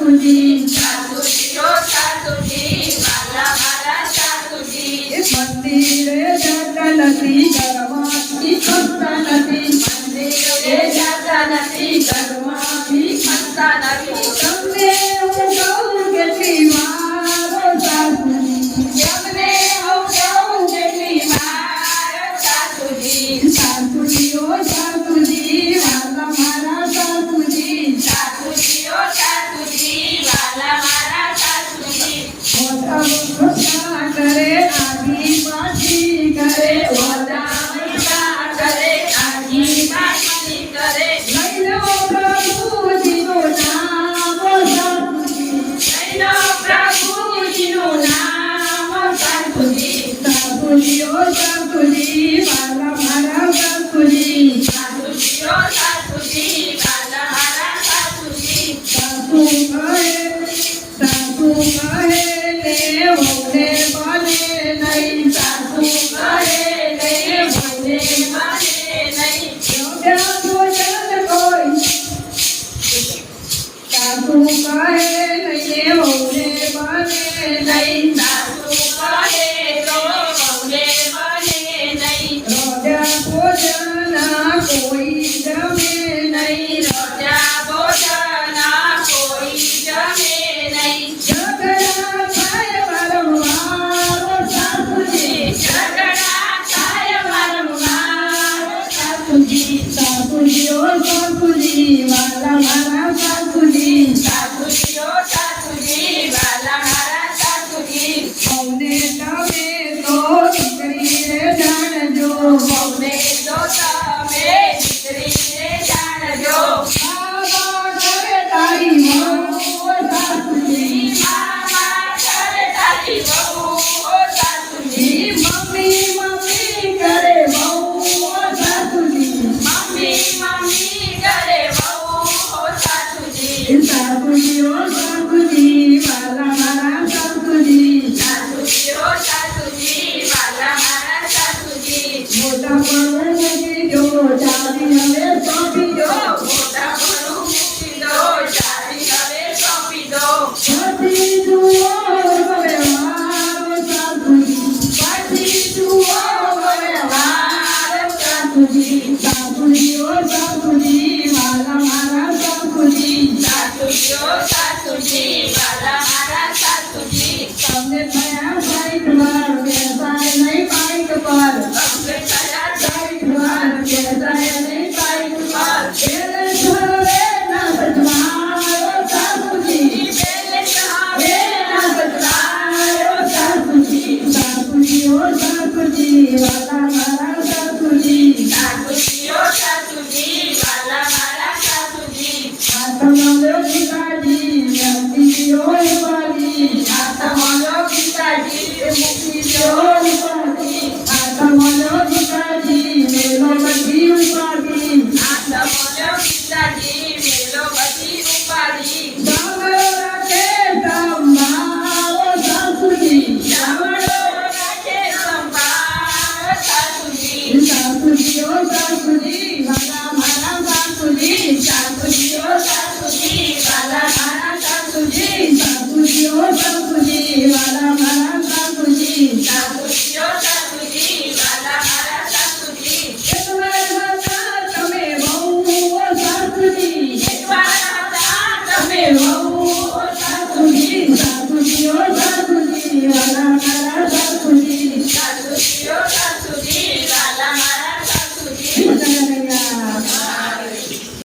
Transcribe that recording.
सासूजी सासूजी ओ सासूजी वाला मारा सासूजी मंदिरे जाता નથી ઘરમાંથી ખસતા નથી મંદિરે જાતા નથી ઘરમાંથી ખસતા નથી તમને હું કહું કેટલી વાર સાસુજી તમને હું કહું કેટલી વાર સાસુજી સાસુજી ઓ સાસુજી વાલા મારા સાસુજી સાસુજી ઓ સાસુજી વાલા મારા સાસુજી મોટા મોટા કરે આજી પાછી કરે વધામણા કરે આજી પાછી કરે લઈ લો પ્રભુજીનું નામ સાસુજી લઈનો પ્રભુજીનું નામ સાસુજી સાસુજી ઓ સાસુજી વાલા મારા સાસુજી સાસુજી ઓ સાસુજી વાલા મારા સાસુજી સાસુ કહે ને વહુને બને નહીં સાસુ કરે ને મને મને નહીં યોગ્ય ભોજન કોઈ સાસુ કહે નહીં વહુને બને નહીં સાસુ કરે તો મને મને નહીં યોગ્ય ભોજન કોઈ જમે નહીં રોજા ભોજના કોઈ જમે નહીં ઝઘડા થાય વારંવાર સાસુજી ઝઘડા થાય વારંવાર સાસુજી સાસુજી ઓ સાસુજી વાલા મારા સાસુજી સાસુજી ઓ સાસુજી વાલા મારા સાસુજી સૌને તમે તો દીકરીને જાણજો બહુને તો તમે દીકરીને જાણજો બાબા કરે તારી વહુ સાસુજી મામા કરે તારી વહુ ઓ સાસુજી મમ્મી મમ્મી કરે વહુ સાસુજી મમ્મી મમ્મી કરે વહુ ઓ સાસુજી સાસુજી ઓ સાસુજી વાલા મારા સાસુજી સાસુજી ઓ સાસુજી વાલા મારા સાસુજી મોટા પણ મૂકી દો ચાવી હવે સોંપી દો મોટા ભણું મૂકી દો ચાવી હવે સોંપી દો પછી જુઓ હવે મારો સાસુજી પછી જુઓ વ્યવહાર સાસુજી સાસુજી ઓ સાસુજી વાલા મારા સાસુજી સાસુજી ઓ સાસુજી વાલા મારા સાસુજી તમને થયા સાઈઠ વાર બેસાય નહીં બાઈક પર તમને થયા સાઈઠ વાર બેસાય નહીં બાઈક પર પર એને ઘરે ના સજવાયો સાસુજી પેલે સહાવે ના સજવાયો સાસુજી સાસુજી ઓ સાસુજી વાલા મારા સાસુજી સાસુજી ઓ સાસુજી વાલા મારા સાસુજી આત્મલો પિતાજી નંદી ઓ ઉપાડી આત્મનો પિતાજી મૂકી દો ઉપાડી આત્મલો પિતાજી મેલો બધી ઉપાડી આત્મનો પિતાજી મેલો બધી ઉપાડી સાંભળો રાખે તમારો સાસુજી સાંભળો રાખે સંભાળ સાસુજી સાસુજી ઓ સાસુજી વાલા મારા સાસુજી સાસુજી ઓ સાસુજી વાલા મારા સાસુજી સાસુજી ઓ સાસુજી